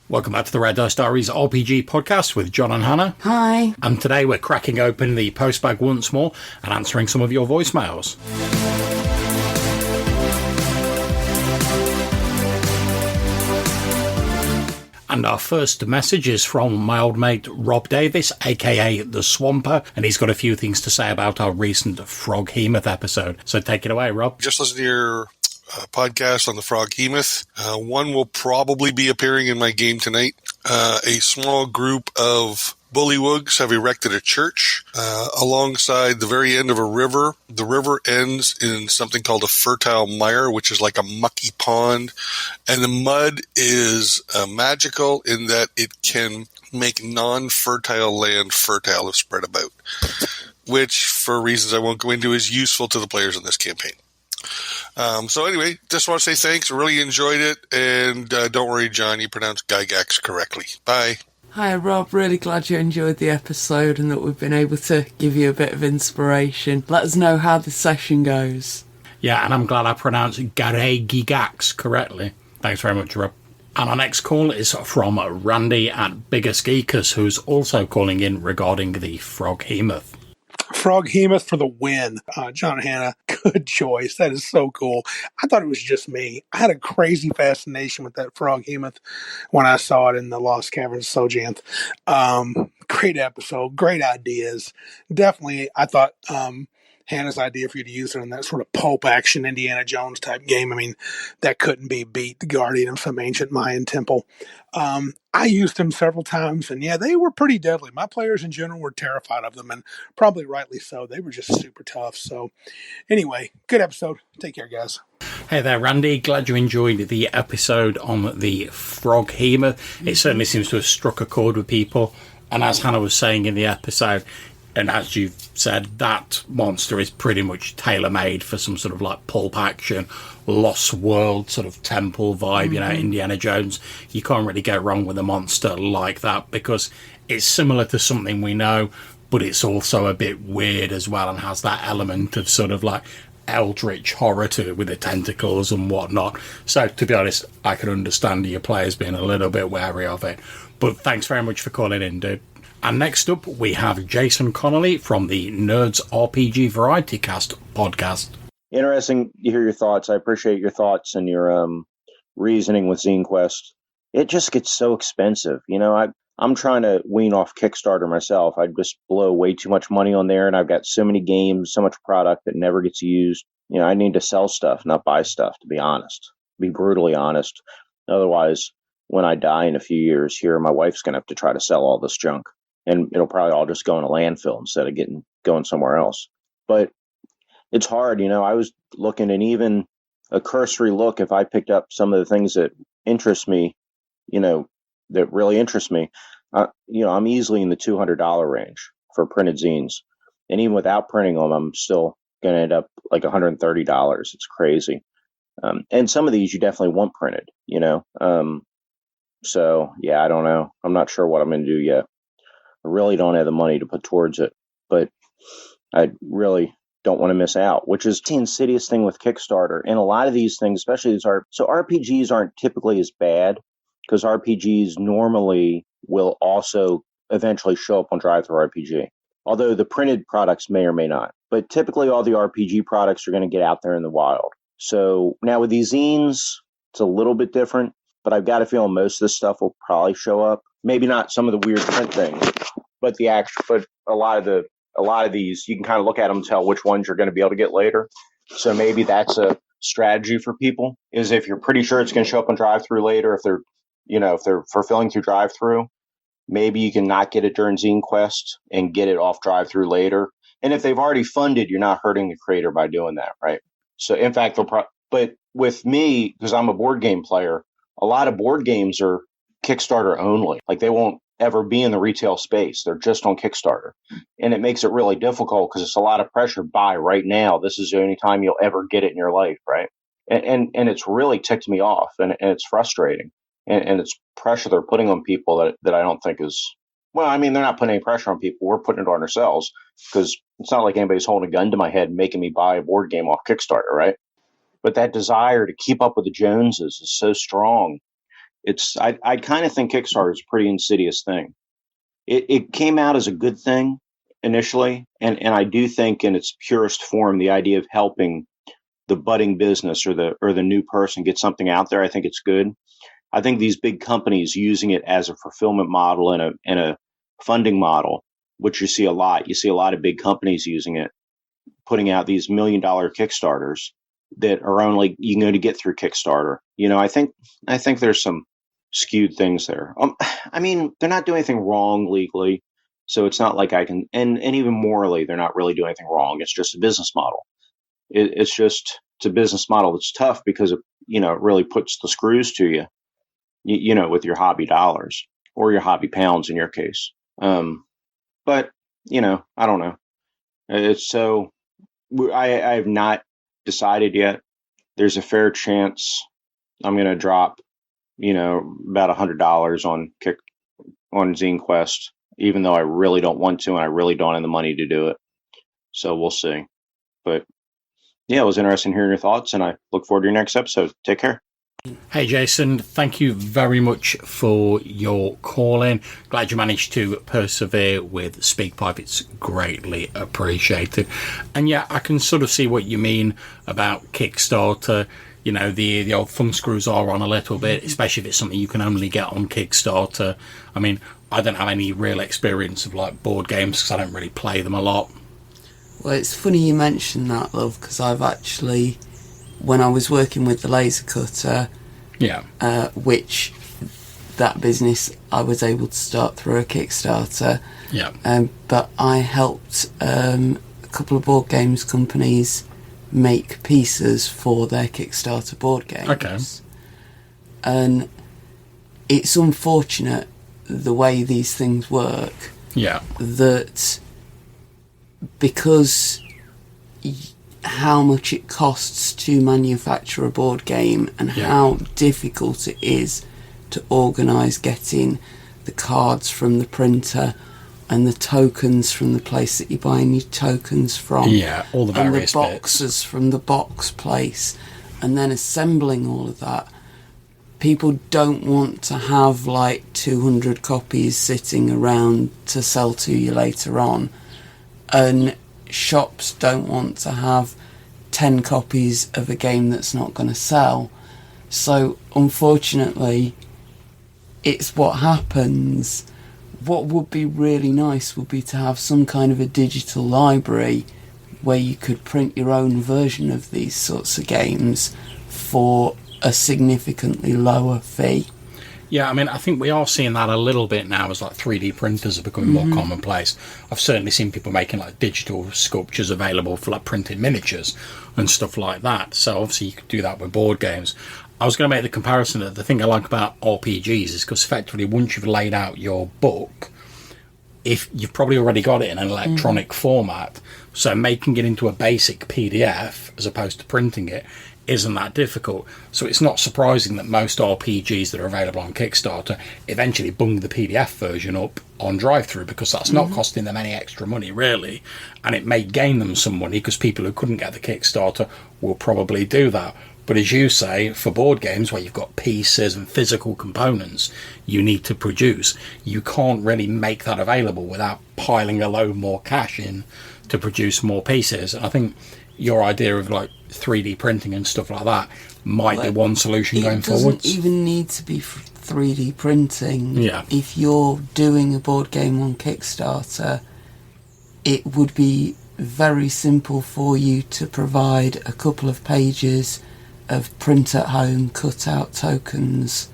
Welcome back to the Red Dice Diaries RPG podcast with John and Hannah. Hi. And today we're cracking open the postbag once more and answering some of your voicemails. And our first message is from my old mate Rob Davis, aka theSwamper, and he's got a few things to say about our recent Froghemoth episode. So take it away, Rob. Just listen to your podcast on the Froghemoth. One will probably be appearing in my game tonight. A small group of bullywugs have erected a church alongside the very end of a river. The river ends in something called a fertile mire, which is like a mucky pond. And the mud is magical in that it can make non-fertile land fertile if spread about, which, for reasons I won't go into, is useful to the players in this campaign. So anyway, just want to say thanks. Really enjoyed it. And don't worry, John, you pronounced Gygax correctly. Bye. Hi, Rob. Really glad you enjoyed the episode and that we've been able to give you a bit of inspiration. Let us know how the session goes. Yeah, and I'm glad I pronounced Gygax correctly. Thanks very much, Rob. And our next call is from Randy at Biggest Geekers, who's also calling in regarding the Froghemoth. Froghemoth for the win. John and Hannah, good choice. That is so cool. I thought it was just me. I had a crazy fascination with that Froghemoth when I saw it in the Lost Caverns of Sojanth. Great episode, great ideas. Definitely, I thought Hannah's idea for you to use it in that sort of pulp action Indiana Jones type game. I mean, that couldn't be beat. The Guardian of some ancient Mayan temple. I used them several times, and yeah, they were pretty deadly. My players in general were terrified of them, and probably rightly so. They were just super tough. So anyway, good episode. Take care, guys. Hey there, Randy. Glad you enjoyed the episode on the Froghemoth. It certainly seems to have struck a chord with people. And as Hannah was saying in the episode, and as you've said, that monster is pretty much tailor-made for some sort of like pulp action, Lost World sort of temple vibe, you know, Indiana Jones. You can't really go wrong with a monster like that because it's similar to something we know, but it's also a bit weird as well and has that element of sort of like eldritch horror to it with the tentacles and whatnot. So, to be honest, I can understand your players being a little bit wary of it. But thanks very much for calling in, dude. And next up, we have Jason Connolly from the Nerds RPG Variety Cast podcast. Interesting to hear your thoughts. I appreciate your thoughts and your reasoning with Zine Quest. It just gets so expensive. You know, I'm trying to wean off Kickstarter myself. I just blow way too much money on there, and I've got so many games, so much product that never gets used. You know, I need to sell stuff, not buy stuff, to be honest. Be brutally honest. Otherwise, when I die in a few years here, my wife's going to have to try to sell all this junk. And it'll probably all just go in a landfill instead of going somewhere else. But it's hard, you know. I was looking, and even a cursory look, if I picked up some of the things that interest me, you know, that really interest me, you know, I'm easily in the $200 range for printed zines. And even without printing them, I'm still going to end up like $130. It's crazy. And some of these you definitely want printed, you know. So, yeah, I don't know. I'm not sure what I'm going to do yet. I really don't have the money to put towards it, but I really don't want to miss out, which is the insidious thing with Kickstarter. And a lot of these things, especially these so RPGs aren't typically as bad because RPGs normally will also eventually show up on DriveThru RPG, although the printed products may or may not. But typically all the RPG products are going to get out there in the wild. So now with these zines, it's a little bit different, but I've got a feeling most of this stuff will probably show up. Maybe not some of the weird print things, but a lot of these you can kind of look at them and tell which ones you're going to be able to get later. So maybe that's a strategy for people, is if you're pretty sure it's going to show up on DriveThru later, if they're fulfilling through DriveThru, maybe you can not get it during Zine Quest and get it off DriveThru later. And if they've already funded, you're not hurting the creator by doing that, right? So in fact, but with me, because I'm a board game player, a lot of board games are Kickstarter only. Like they won't ever be in the retail space. They're just on Kickstarter. And it makes it really difficult because it's a lot of pressure. Buy right now. This is the only time you'll ever get it in your life, right? And it's really ticked me off, and it's frustrating. And it's pressure they're putting on people that I don't think is, well, I mean, they're not putting any pressure on people. We're putting it on ourselves because it's not like anybody's holding a gun to my head and making me buy a board game off Kickstarter, right? But that desire to keep up with the Joneses is so strong. I kind of think Kickstarter is a pretty insidious thing. It came out as a good thing initially, and I do think in its purest form, the idea of helping the budding business or the new person get something out there, I think it's good. I think these big companies using it as a fulfillment model and a funding model, which you see a lot. You see a lot of big companies using it, putting out these $1 million Kickstarters that are only you can go to get through Kickstarter. I think there's some skewed things there. I mean, they're not doing anything wrong legally, so it's not like I can, and even morally, they're not really doing anything wrong. It's just a business model. It's a business model that's tough because it really puts the screws to you, with your hobby dollars or your hobby pounds in your case. But I don't know. It's so I have not decided yet. There's a fair chance I'm going to drop, about $100 on Zine Quest, even though I really don't want to, and I really don't have the money to do it. So we'll see. But yeah, it was interesting hearing your thoughts, and I look forward to your next episode. Take care. Hey Jason, thank you very much for your call-in. Glad you managed to persevere with SpeakPipe. It's greatly appreciated. And yeah, I can sort of see what you mean about Kickstarter. The old thumb screws are on a little bit, especially if it's something you can only get on Kickstarter. I mean, I don't have any real experience of like board games because I don't really play them a lot. Well, it's funny you mention that, love, because I've actually, when I was working with the laser cutter, which that business I was able to start through a Kickstarter. But I helped a couple of board games companies make pieces for their Kickstarter board games. Okay. And it's unfortunate the way these things work. Yeah. That because how much it costs to manufacture a board game and how difficult it is to organise getting the cards from the printer and the tokens from the place that you're buying your tokens from. Yeah, all the various and the boxes bits from the box place, and then assembling all of that. People don't want to have like 200 copies sitting around to sell to you later on, and shops don't want to have 10 copies of a game that's not going to sell. So unfortunately, it's what happens. What would be really nice would be to have some kind of a digital library where you could print your own version of these sorts of games for a significantly lower fee. Yeah, I mean, I think we are seeing that a little bit now as like 3D printers are becoming more commonplace. I've certainly seen people making like digital sculptures available for like printed miniatures and stuff like that. So obviously you could do that with board games. I was going to make the comparison that the thing I like about RPGs is because effectively once you've laid out your book, if you've probably already got it in an electronic format, so making it into a basic PDF as opposed to printing it isn't that difficult. So it's not surprising that most RPGs that are available on Kickstarter eventually bung the PDF version up on drive-through because that's not costing them any extra money really, and it may gain them some money because people who couldn't get the Kickstarter will probably do that. But as you say, for board games where you've got pieces and physical components you need to produce, you can't really make that available without piling a load more cash in to produce more pieces. And I think your idea of like 3D printing and stuff like that might be one solution going forward. It doesn't even need to be 3D printing. Yeah. If you're doing a board game on Kickstarter, it would be very simple for you to provide a couple of pages of print at home cutout tokens,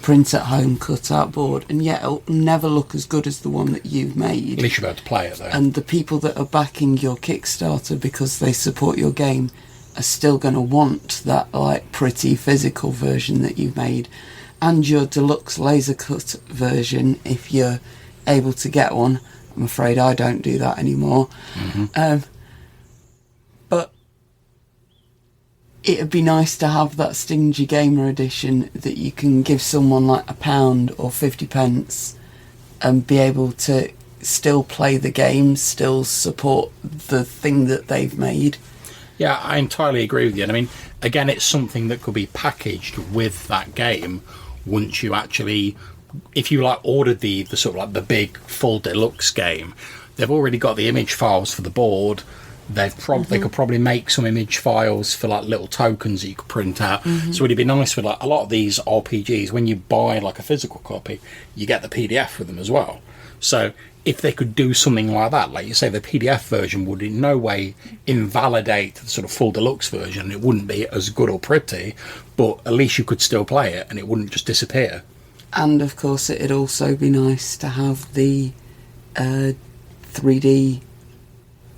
print at home cutout board, and yet it'll never look as good as the one that you've made. At least you're able to play it though. And the people that are backing your Kickstarter because they support your game are still going to want that like pretty physical version that you've made, and your deluxe laser cut version if you're able to get one. I'm afraid I don't do that anymore. But it'd be nice to have that Stingy Gamer edition that you can give someone like £1 or 50p and be able to still play the game, still support the thing that they've made. Yeah, I entirely agree with you. And I mean, again, it's something that could be packaged with that game once you actually, if you like ordered the sort of like the big full deluxe game, they've already got the image files for the board. They could probably make some image files for like little tokens that you could print out. So it'd be nice with like a lot of these RPGs, when you buy like a physical copy, you get the PDF with them as well. So if they could do something like that, like you say, the PDF version would in no way invalidate the sort of full deluxe version. It wouldn't be as good or pretty, but at least you could still play it and it wouldn't just disappear. And of course it'd also be nice to have the 3D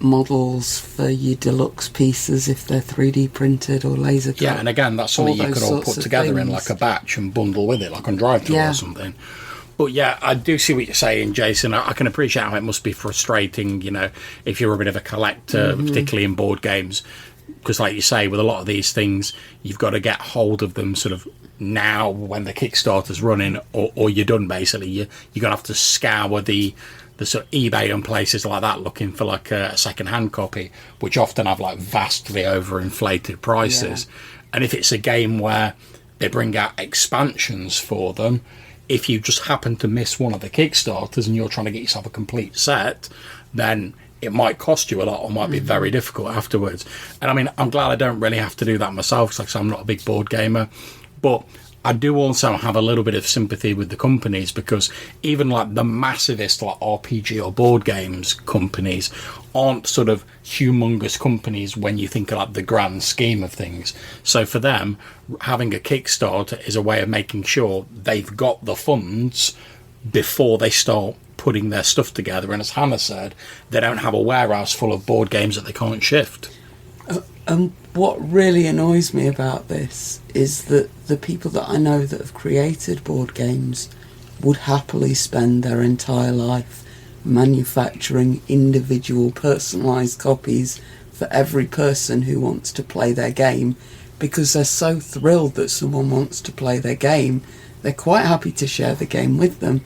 models for your deluxe pieces if they're 3D printed or laser cut. Yeah, and again, that's something you could all put together in like a batch and bundle with it, like on drive-thru or something. But yeah, I do see what you're saying, Jason. I can appreciate how it must be frustrating, you know, if you're a bit of a collector, particularly in board games. Because like you say, with a lot of these things, you've got to get hold of them sort of now when the Kickstarter's running, or you're done, basically. You're going to have to scour the sort of eBay and places like that looking for like a second-hand copy, which often have like vastly overinflated prices. And if it's a game where they bring out expansions for them, if you just happen to miss one of the Kickstarters and you're trying to get yourself a complete set, then it might cost you a lot or might be very difficult afterwards. And I mean, I'm glad I don't really have to do that myself, because like I say, I'm not a big board gamer. But I do also have a little bit of sympathy with the companies, because even like the massivest like RPG or board games companies aren't sort of humongous companies when you think of like the grand scheme of things. So for them, having a Kickstarter is a way of making sure they've got the funds before they start putting their stuff together. And as Hannah said, they don't have a warehouse full of board games that they can't shift. What really annoys me about this is that the people that I know that have created board games would happily spend their entire life manufacturing individual personalised copies for every person who wants to play their game, because they're so thrilled that someone wants to play their game. They're quite happy to share the game with them,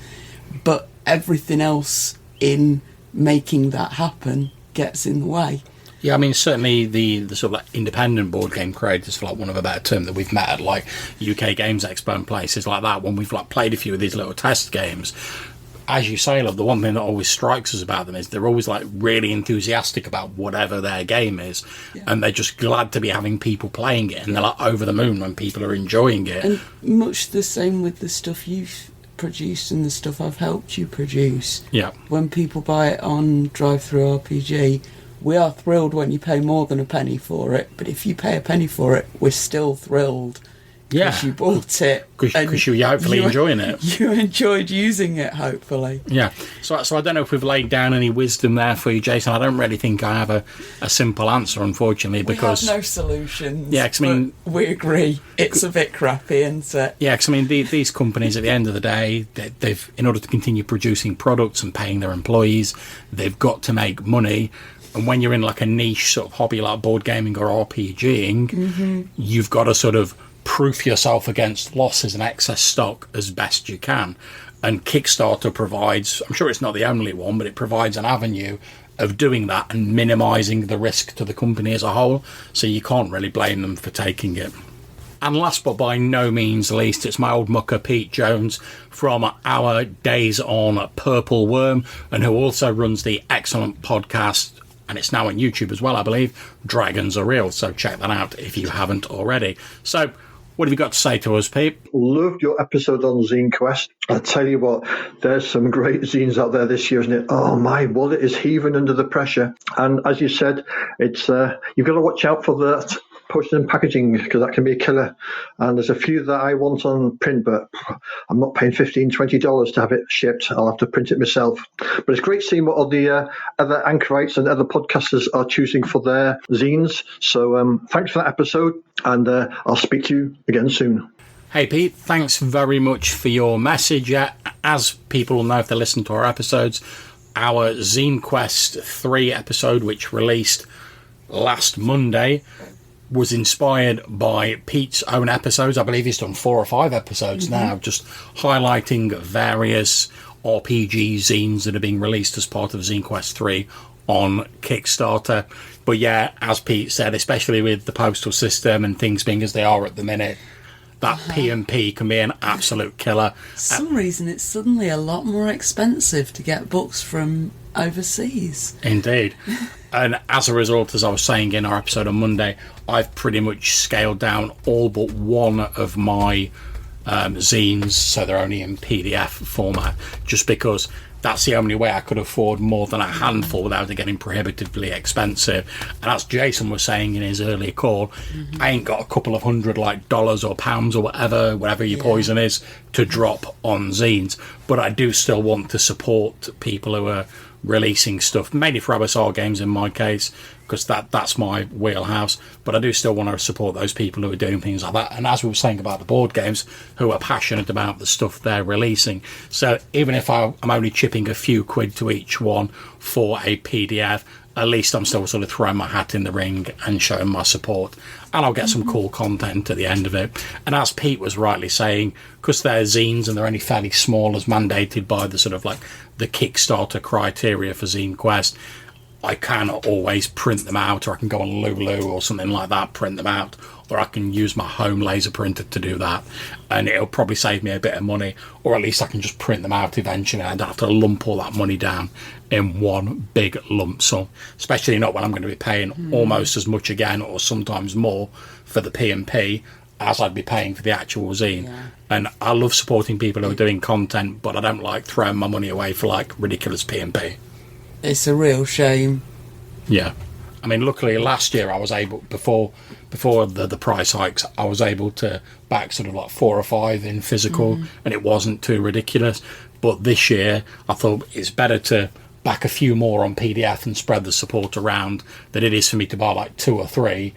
but everything else in making that happen gets in the way. Yeah, I mean, certainly the sort of like independent board game creators, for like one of a better term, that we've met at like UK Games Expo and places like that, when we've like played a few of these little test games, as you say, love, the one thing that always strikes us about them is they're always like really enthusiastic about whatever their game is, and they're just glad to be having people playing it, and they're like over the moon when people are enjoying it. And much the same with the stuff you've produced and the stuff I've helped you produce. Yeah. When people buy it on Drive-Thru RPG, we are thrilled when you pay more than a penny for it, but if you pay a penny for it, we're still thrilled because you bought it. Because you're hopefully enjoying it. You enjoyed using it, hopefully. Yeah. So I don't know if we've laid down any wisdom there for you, Jason. I don't really think I have a simple answer, unfortunately, because we have no solutions. Yeah, because I mean, we agree it's a bit crappy, isn't it? Yeah, because I mean, these companies at the end of the day, they've in order to continue producing products and paying their employees, they've got to make money. And when you're in like a niche sort of hobby like board gaming or RPGing, you've got to sort of proof yourself against losses and excess stock as best you can. And Kickstarter provides, I'm sure it's not the only one, but it provides an avenue of doing that and minimising the risk to the company as a whole. So you can't really blame them for taking it. And last but by no means least, it's my old mucker Pete Jones from our days on Purple Worm, and who also runs the excellent podcast, and it's now on YouTube as well, I believe, Dragons Are Real. So check that out if you haven't already. So what have you got to say to us, Pete? Loved your episode on Zine Quest. I tell you what, there's some great zines out there this year, isn't it? Oh, my wallet is heaving under the pressure. And as you said, it's you've got to watch out for that postage and packaging, because that can be a killer. And there's a few that I want on print, but I'm not paying $15, $20 to have it shipped. I'll have to print it myself. But it's great seeing what all the other anchorites and other podcasters are choosing for their zines. So thanks for that episode, and I'll speak to you again soon. Hey Pete, thanks very much for your message. As people will know if they listen to our episodes, our Zine Quest 3 episode, which released last Monday, was inspired by Pete's own episodes. I believe he's done 4 or 5 episodes now, just highlighting various RPG zines that are being released as part of Zine Quest 3 on Kickstarter. But yeah, as Pete said, especially with the postal system and things being as they are at the minute, that P&P can be an absolute killer. For some reason, it's suddenly a lot more expensive to get books from overseas. Indeed. And as a result, as I was saying in our episode on Monday, I've pretty much scaled down all but one of my zines, so they're only in PDF format, just because that's the only way I could afford more than a handful without it getting prohibitively expensive. And as Jason was saying in his earlier call, I ain't got a couple of hundred dollars or pounds or whatever your poison is to drop on zines. But I do still want to support people who are releasing stuff, mainly for OSR games in my case, because that's my wheelhouse. But I do still want to support those people who are doing things like that. And as we were saying about the board games, who are passionate about the stuff they're releasing. So even if I'm only chipping a few quid to each one for a PDF, at least I'm still sort of throwing my hat in the ring and showing my support. And I'll get some cool content at the end of it. And as Pete was rightly saying, because they're zines and they're only fairly small as mandated by the sort of the Kickstarter criteria for Zine Quest, I can always print them out, or I can go on Lulu or something like that, print them out, or I can use my home laser printer to do that, and it'll probably save me a bit of money, or at least I can just print them out eventually. I don't have to lump all that money down in one big lump sum, especially not when I'm going to be paying almost as much again, or sometimes more, for the P&P as I'd be paying for the actual zine. And I love supporting people who are doing content, but I don't like throwing my money away for ridiculous P&P. It's a real shame. Yeah. I mean, luckily last year I was able, before the price hikes, I was able to back sort of 4 or 5 in physical, and it wasn't too ridiculous. But this year I thought it's better to back a few more on PDF and spread the support around than it is for me to buy 2 or 3,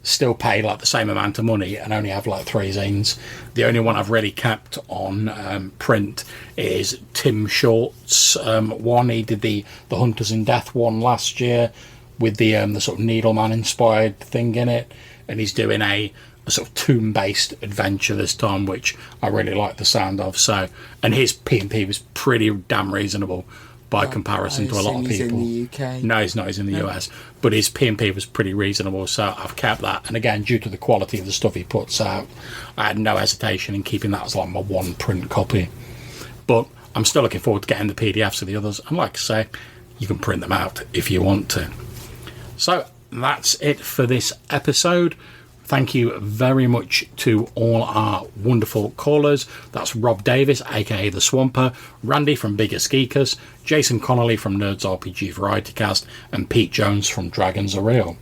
still pay the same amount of money and only have 3 zines. The only one I've really kept on print is Tim Short's one. He did the Hunters in Death one last year with the sort of Needleman inspired thing in it, and he's doing a sort of tomb-based adventure this time, which I really like the sound of. So, and his P&P was pretty damn reasonable by comparison to a lot of people. He's in the UK. No, he's not. He's in the US. But his P&P was pretty reasonable, so I've kept that. And again, due to the quality of the stuff he puts out, I had no hesitation in keeping that as my one print copy. But I'm still looking forward to getting the PDFs of the others. And like I say, you can print them out if you want to. So that's it for this episode. Thank you very much to all our wonderful callers. That's Rob Davis, aka theSwamper, Randy from Biggest Geekers, Jason Connolly from Nerds RPG Variety Cast, and Pete Jones from Dragons Are Real.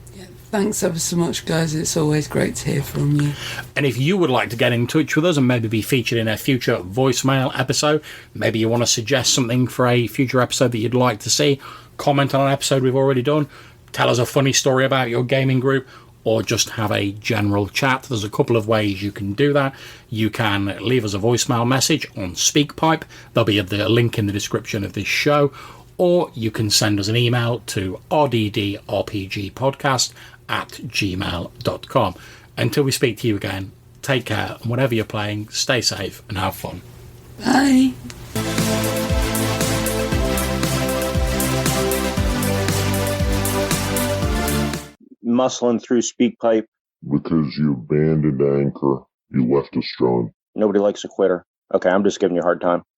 Thanks ever so much, guys. It's always great to hear from you. And if you would like to get in touch with us and maybe be featured in a future voicemail episode, maybe you want to suggest something for a future episode that you'd like to see, comment on an episode we've already done, tell us a funny story about your gaming group, or just have a general chat, there's a couple of ways you can do that. You can leave us a voicemail message on SpeakPipe. There'll be the link in the description of this show. Or you can send us an email to rddrpgpodcast@gmail.com. Until we speak to you again, take care, and whatever you're playing, stay safe and have fun. Bye. Muscling through SpeakPipe. Because you abandoned Anchor, you left us, John. Nobody likes a quitter. Okay, I'm just giving you a hard time.